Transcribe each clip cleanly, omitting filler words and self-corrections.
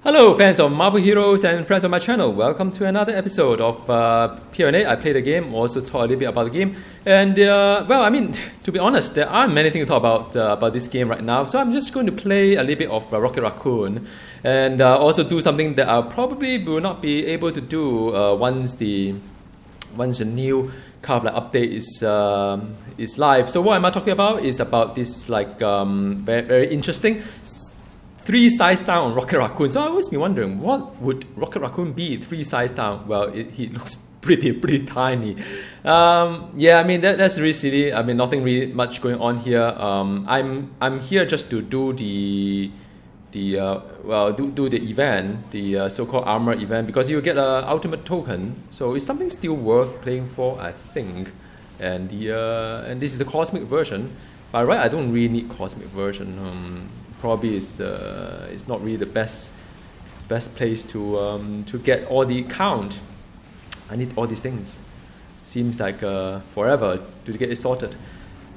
Hello fans of Marvel Heroes and friends of my channel, welcome to another episode of P&A. I play the game, also talk a little bit about the game. And well, I mean, to be honest, there aren't many things to talk about this game right now. So I'm just going to play a little bit of Rocket Raccoon and also do something that I probably will not be able to do once the new kind of like update is live. So what am I talking about? Is about this like very interesting 3 size down on Rocket Raccoon. So I always been wondering, what would Rocket Raccoon be 3 size down? Well, he looks pretty tiny. Yeah, I mean that's really silly. I mean nothing really much going on here. I'm here just to do the event, the so-called A.R.M.O.R event, because you get an ultimate token. So it's something still worth playing for, I think. And this is the cosmic version. By right, I don't really need cosmic version. Probably it's not really the best place to get all the count. I need all these things. Seems like forever to get it sorted.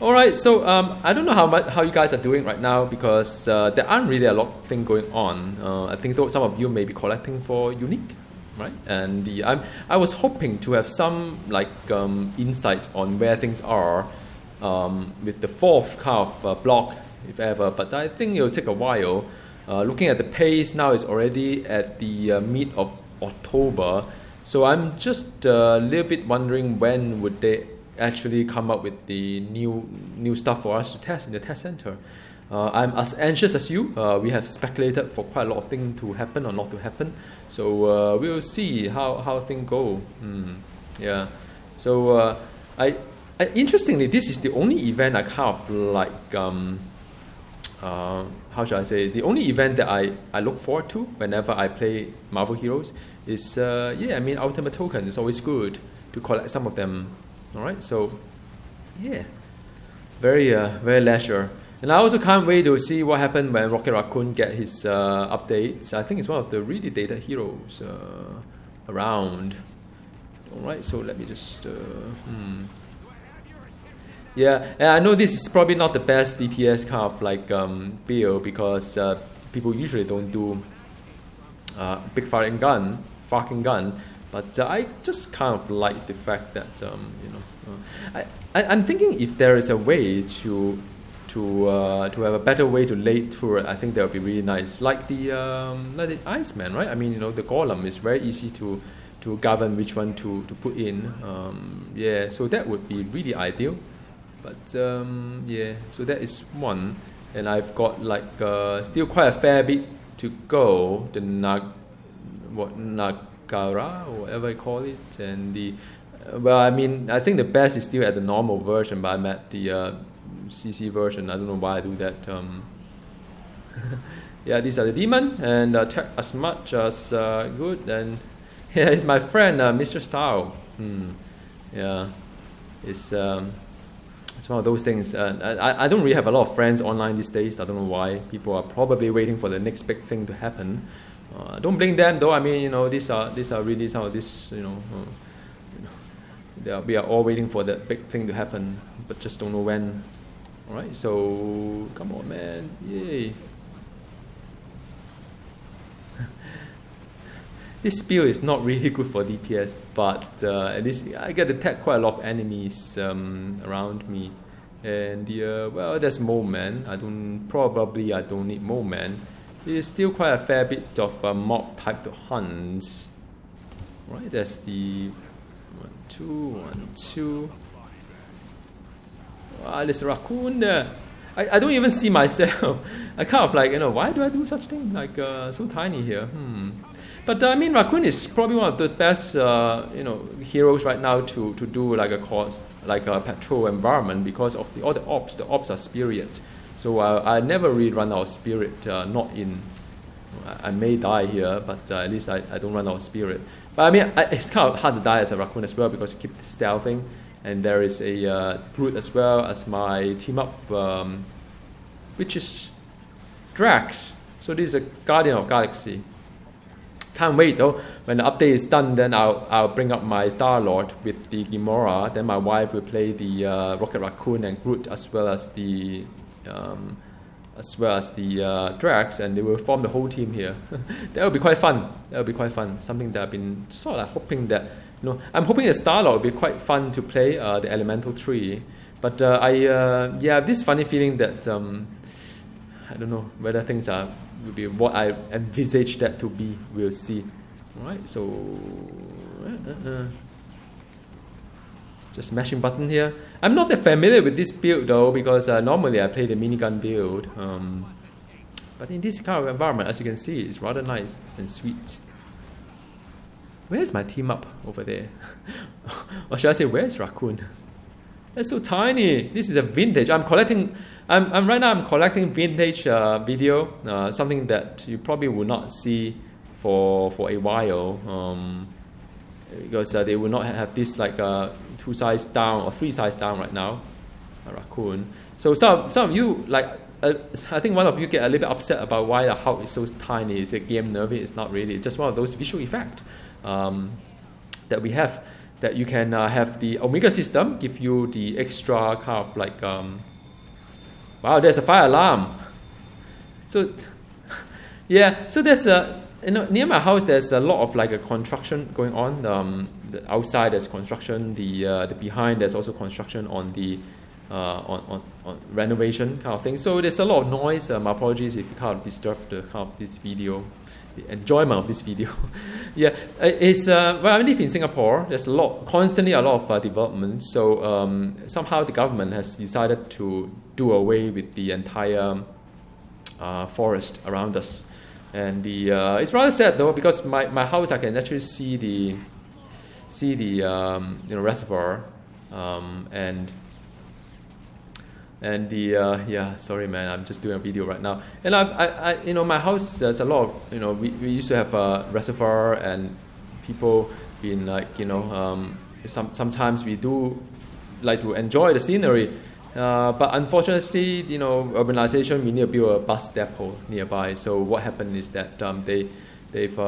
All right, so I don't know how you guys are doing right now, because there aren't really a lot of things going on. I think some of you may be collecting for unique, right? And I was hoping to have some like insight on where things are with the 4th kind of block, if ever, but I think it'll take a while. Looking at the pace now, it's already at the mid of October, so I'm just a little bit wondering when would they actually come up with the new stuff for us to test in the test center. I'm as anxious as you. We have speculated for quite a lot of things to happen or not to happen, so we'll see how things go. Yeah, so interestingly, this is the only event I kind of like how should I say, the only event that I look forward to whenever I play Marvel Heroes is yeah, I mean ultimate token is always good to collect some of them. Alright, so yeah, very leisure. And I also can't wait to see what happened when Rocket Raccoon get his updates. I think it's one of the really dated heroes around. Alright, so let me just yeah, and I know this is probably not the best DPS kind of like build, because people usually don't do big fucking gun, but I just kind of like the fact that you know, I'm thinking if there is a way to have a better way to lay through it, I think that would be really nice. Like the Iceman, right? I mean, you know, the Golem is very easy to govern which one to put in. Yeah, so that would be really ideal. But yeah, so that is one, and I've got like still quite a fair bit to go. The Nagara or whatever you call it, and the well, I mean, I think the best is still at the normal version, but I'm at the CC version. I don't know why I do that. Yeah, these are the demon, and attack as much as good. And yeah, it's my friend Mr. Style. Yeah, it's one of those things. I don't really have a lot of friends online these days. I don't know why. People are probably waiting for the next big thing to happen. Don't blame them though. I mean, you know, these are really some of this. You know, we are all waiting for that big thing to happen, but just don't know when. All right, so come on, man, yay! This build is not really good for DPS, but at least I get to attack quite a lot of enemies around me. And well, there's Mo-Man. I don't need Mo-Man. There's still quite a fair bit of mob type to hunt. Right, there's the 1, 2. Ah, there's a raccoon there. I don't even see myself. I kind of like, you know, why do I do such thing? Like so tiny here. But I mean, Raccoon is probably one of the best, you know, heroes right now to do like a patrol environment, because of all the ops. The ops are spirit, so I never really run out of spirit. Not in, I may die here, but at least I don't run out of spirit. But I mean, it's kind of hard to die as a Raccoon as well, because you keep stealthing, and there is a Groot as well as my team up, which is Drax. So this is a Guardian of Galaxy. Can't wait though. When the update is done, then I'll bring up my Star-Lord with the Gamora. Then my wife will play the Rocket Raccoon and Groot, as well as the as well as the Drax, and they will form the whole team here. That will be quite fun. That will be quite fun. Something that I've been sort of hoping that, I'm hoping that Starlord will be quite fun to play, the Elemental Tree. But I have this funny feeling that I don't know whether things will be what I envisage that to be. We'll see. All right, so just mashing button here. I'm not that familiar with this build though, because normally I play the minigun build. But in this kind of environment, as you can see, it's rather nice and sweet. Where's my team up over there? Or should I say, where's Raccoon? That's so tiny. This is a vintage. I'm collecting vintage video, something that you probably will not see for a while, because they will not have this like 2 size down or 3 size down right now, a Raccoon. So some of you like, I think one of you get a little bit upset about why the Hulk is so tiny. Is it game nervy? It's not really. It's just one of those visual effects that we have. That you can have the Omega system give you the extra kind of like, wow, there's a fire alarm. So yeah, so there's near my house there's a lot of like a construction going on. The outside there's construction. The behind there's also construction on the on renovation kind of thing. So there's a lot of noise. My apologies if you kind of disturb the kind of this video. The enjoyment of this video. Yeah, it's well, I live in Singapore. There's constantly a lot of development. So somehow the government has decided to do away with the entire forest around us, and it's rather sad though, because my house I can actually see the reservoir, and the sorry man, I'm just doing a video right now. And I my house, there's a lot of, we used to have a reservoir, and people been like, sometimes we do like to enjoy the scenery, but unfortunately, urbanization, we need to build a bus depot nearby. So what happened is that they've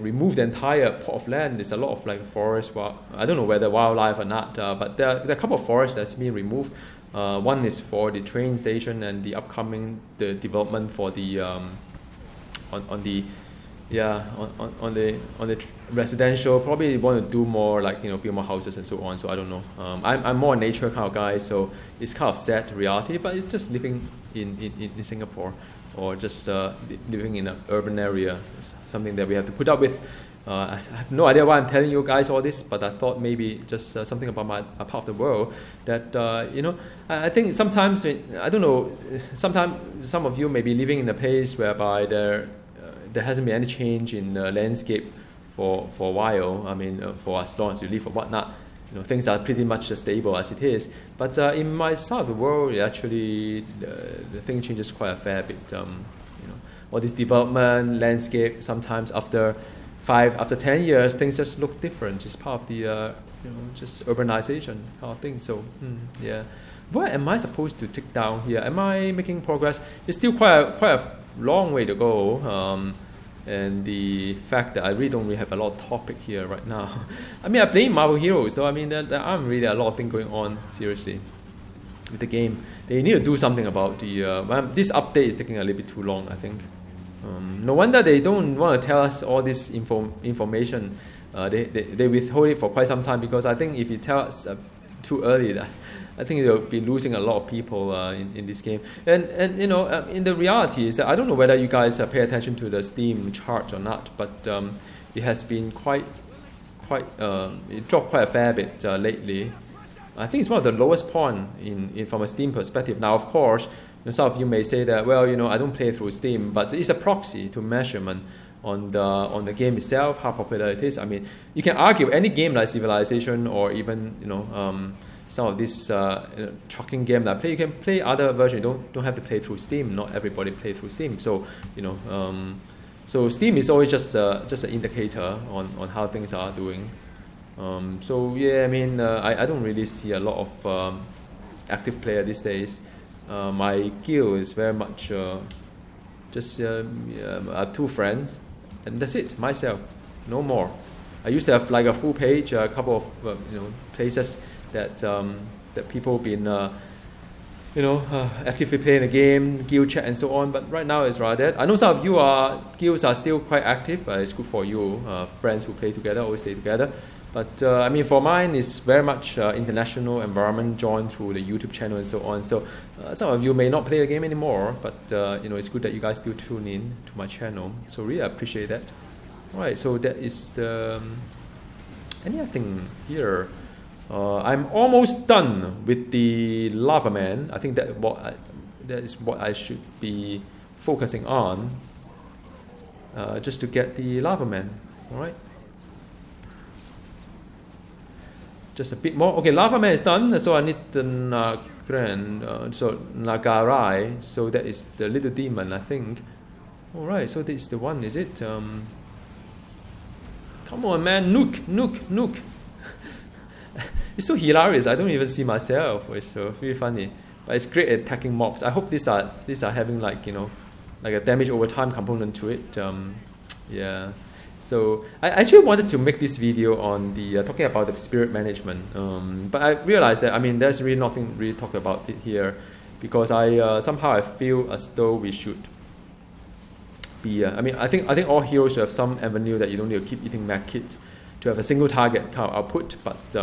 removed the entire plot of land. There's a lot of like forest. Well, I don't know whether wildlife or not, but there are a couple of forests that's been removed. One is for the train station, and the upcoming development for the on the residential. Probably want to do more like build more houses and so on. So I don't know. I'm more a nature kind of guy, so it's kind of sad reality. But it's just living in Singapore, or just living in an urban area. It's something that we have to put up with. I have no idea why I'm telling you guys all this, but I thought maybe just something about my part of the world that I think sometimes, I don't know, sometimes some of you may be living in a place whereby there hasn't been any change in the landscape for a while. I mean, for as long as you live or whatnot, things are pretty much stable as it is. But in my side of the world, actually the thing changes quite a fair bit. All this development landscape, sometimes after 10 years, things just look different. It's part of the just urbanization kind of thing. So yeah, what am I supposed to take down here? Am I making progress? It's still quite a long way to go. And the fact that I really don't really have a lot of topic here right now. I mean, I play Marvel Heroes though. I mean, there aren't really a lot of things going on seriously with the game. They need to do something about the. This update is taking a little bit too long, I think. No wonder they don't want to tell us all this information. They withhold it for quite some time, because I think if you tell us too early, I think they'll be losing a lot of people in this game. And in the reality is that I don't know whether you guys pay attention to the Steam chart or not, but it has been it dropped quite a fair bit lately. I think it's one of the lowest point in from a Steam perspective. Now, of course, some of you may say that, well, I don't play through Steam, but it's a proxy to measurement on the game itself, how popular it is. I mean, you can argue any game like Civilization, or even some of this trucking game that I play, you can play other versions. You don't have to play through Steam. Not everybody play through Steam. So so Steam is always just an indicator on how things are doing. So yeah, I mean, I don't really see a lot of active player these days. My guild is very much just I have 2 friends, and that's it. Myself, no more. I used to have like a full page, a couple of places that people been actively playing the game, guild chat and so on. But right now it's rather dead. I know some of you guilds are still quite active, but it's good for you. Friends who play together always stay together. But I mean, for mine, it's very much international environment joined through the YouTube channel and so on. So some of you may not play the game anymore, but it's good that you guys still tune in to my channel. So really appreciate that. All right, so that is the anything here. I'm almost done with the Lava Man. I think that is what I should be focusing on, just to get the Lava Man. All right. Just a bit more. Okay, Lava Man is done. So I need the Nagarai. So that is the little demon, I think. All right. So this is the one, is it? Come on, man! Nuke! It's so hilarious. I don't even see myself. It's so really funny. But it's great at attacking mobs. I hope these are having like a damage over time component to it. Yeah. So I actually wanted to make this video on the talking about the spirit management, but I realized that there's really nothing really talk about it here, because somehow I feel as though we should be. I think all heroes should have some avenue that you don't need to keep eating mech kit to have a single target kind of output, but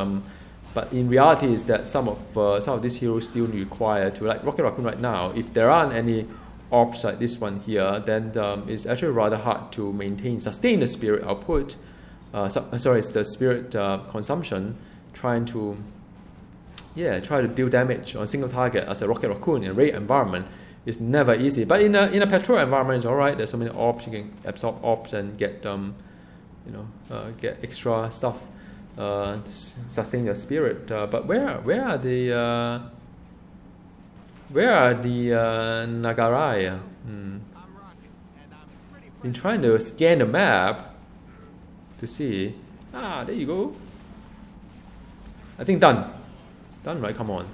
in reality is that some of these heroes still require to, like Rocket Raccoon right now. If there aren't any orbs like this one here, then it's actually rather hard to sustain the spirit output. It's the spirit consumption. Try to deal damage on a single target as a Rocket Raccoon in a raid environment is never easy. But in a patrol environment, it's all right. There's so many orbs, you can absorb orbs and get get extra stuff, sustain your spirit. But where are the Nagarai? Been trying to scan the map to see. There you go. I think done. Done, right? Come on.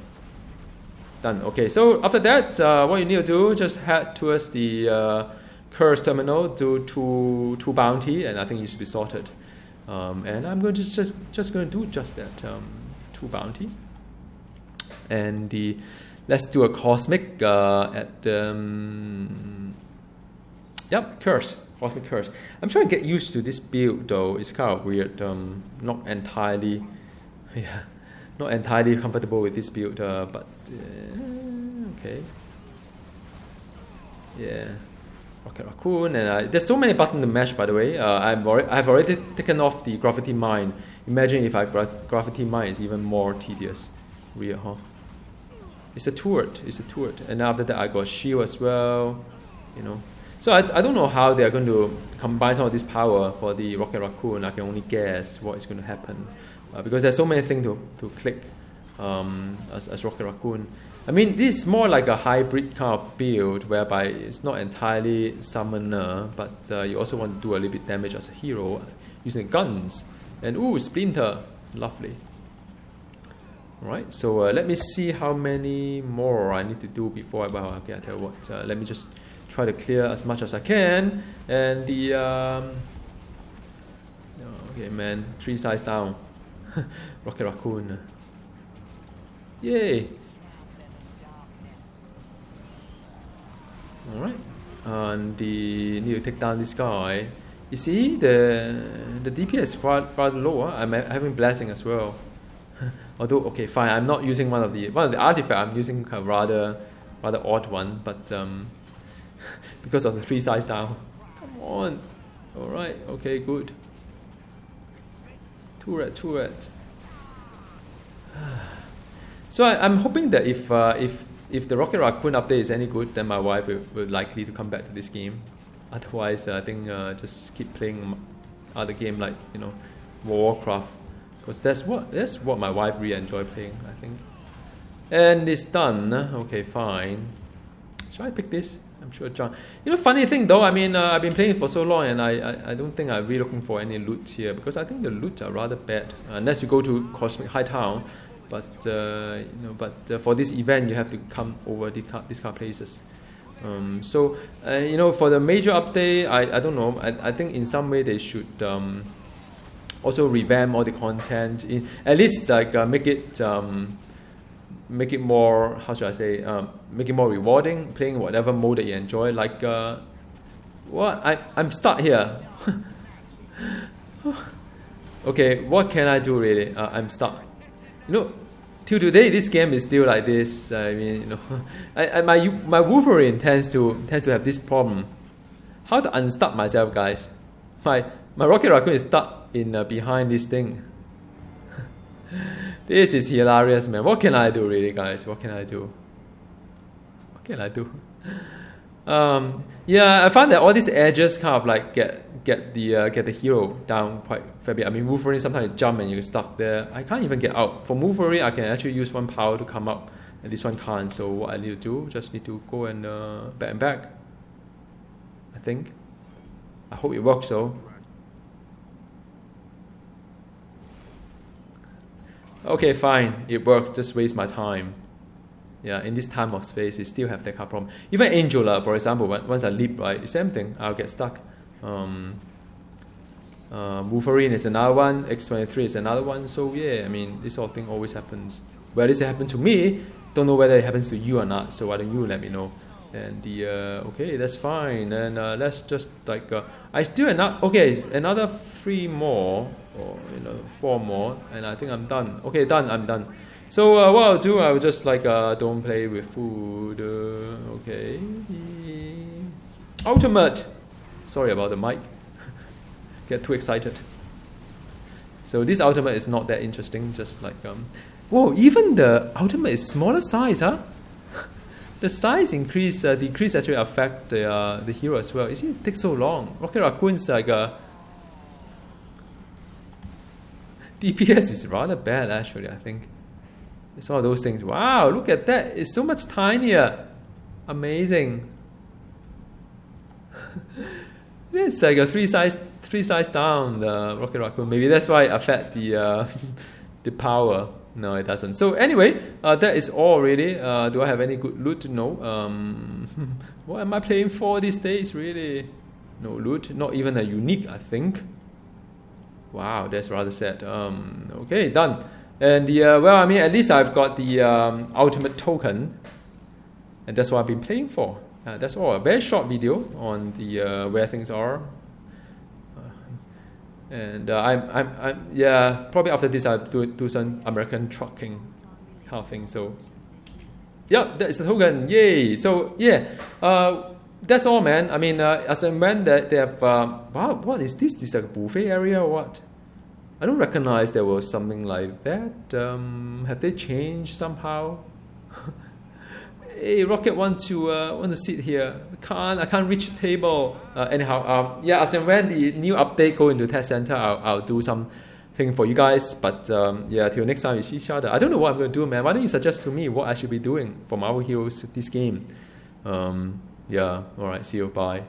Done. Okay, so after that, what you need to do, just head towards the Curse terminal, do two bounty, and I think you should be sorted. And I'm going to just going to do just that, 2 bounty. And let's do a cosmic at curse, cosmic curse. I'm trying to get used to this build though. It's kind of weird. Not entirely comfortable with this build. But okay. Yeah, Rocket Raccoon, and there's so many buttons to mash. By the way, I've already taken off the gravity mine. Imagine if gravity mine is even more tedious. Real, huh? It's a turret, and after that I got shield as well, So I don't know how they are going to combine some of this power for the Rocket Raccoon. I can only guess what is going to happen, because there's so many things to click as Rocket Raccoon. This is more like a hybrid kind of build, whereby it's not entirely summoner, but you also want to do a little bit damage as a hero using guns. And Splinter, lovely. Alright, so let me see how many more I need to do before I tell you what. Let me just try to clear as much as I can. And the okay, man, 3 size down. Rocket Raccoon. Yay! Alright, and need to take down this guy. You see, the DPS is rather lower. I'm having blessing as well. Although, okay, fine, I'm not using one of the artifacts. I'm using a rather odd one, but because of the 3 size down. Come on. All right. Okay. Good. Turret. So I'm hoping that if the Rocket Raccoon update is any good, then my wife will likely to come back to this game. Otherwise, I think just keep playing other game like Warcraft. Because that's what my wife really enjoy playing, I think. And it's done. Okay, fine. Should I pick this? I'm sure John. Funny thing though, I've been playing for so long, and I don't think I'm really looking for any loot here, because I think the loot are rather bad unless you go to Cosmic High Town. But for this event, you have to come over these kind of places. For the major update, I don't know. I think in some way they should also revamp all the content. At least make it make it more, how should I say, make it more rewarding, playing whatever mode that you enjoy. Like, I'm stuck here. Okay, what can I do really? I'm stuck. You know, till today this game is still like this. I mean, you know, my Wolverine tends to have this problem. How to unstuck myself, guys? My Rocket Raccoon is stuck in behind this thing. This is hilarious, man. What can I do, really, guys? What can I do? What can I do? Yeah, I found that all these edges kind of like get the hero down quite fair bit. I mean, Wolverine sometimes you jump and you're stuck there. I can't even get out. For Wolverine, I can actually use one power to come up, and this one can't. So what I need to do, just need to go and back. I think. I hope it works though. Okay, fine, it worked. Just waste my time. Yeah, in this time of space, you still have that kind of problem. Even Angela, for example, once I leap, right, same thing. I'll get stuck. Wolverine is another one. X-23 is another one. So yeah, I mean, this sort of thing always happens. Well, this happened to me. Don't know whether it happens to you or not. So why don't you let me know? And okay, that's fine. And let's just like I still another 3 more, or 4 more, and I think I'm done. Okay, done. I'm done. So what I'll do, I will just like don't play with food. Okay, ultimate. Sorry about the mic. Get too excited. So this ultimate is not that interesting. Just like whoa, even the ultimate is smaller size, huh? The size decrease actually affect the hero as well. You see, it takes so long. Rocket Raccoon's like DPS is rather bad actually. I think it's one of those things. Wow, look at that! It's so much tinier. Amazing. It's like a three size down, the Rocket Raccoon. Maybe that's why it affect the the power. No, it doesn't. So anyway, that is all really. Do I have any good loot? No. What am I playing for these days? Really, no loot. Not even a unique, I think. Wow, that's rather sad. Okay, done. And the well, I mean, at least I've got the ultimate token, and that's what I've been playing for. That's all. A very short video on the where things are. And I'm yeah, probably after this I'll do some American trucking kind of thing. So yeah, that is the token. Yay! So yeah, that's all, man. I mean, as and when that they have wow, what is this? This is like a buffet area or what? I don't recognize there was something like that. Have they changed somehow? Hey, Rocket want to sit here. I can't reach the table. Anyhow, yeah, as and when the new update go into test center, I'll do something for you guys. But yeah, till next time we see each other. I don't know what I'm going to do, man. Why don't you suggest to me what I should be doing for Marvel Heroes this game? Yeah, alright, see you, bye.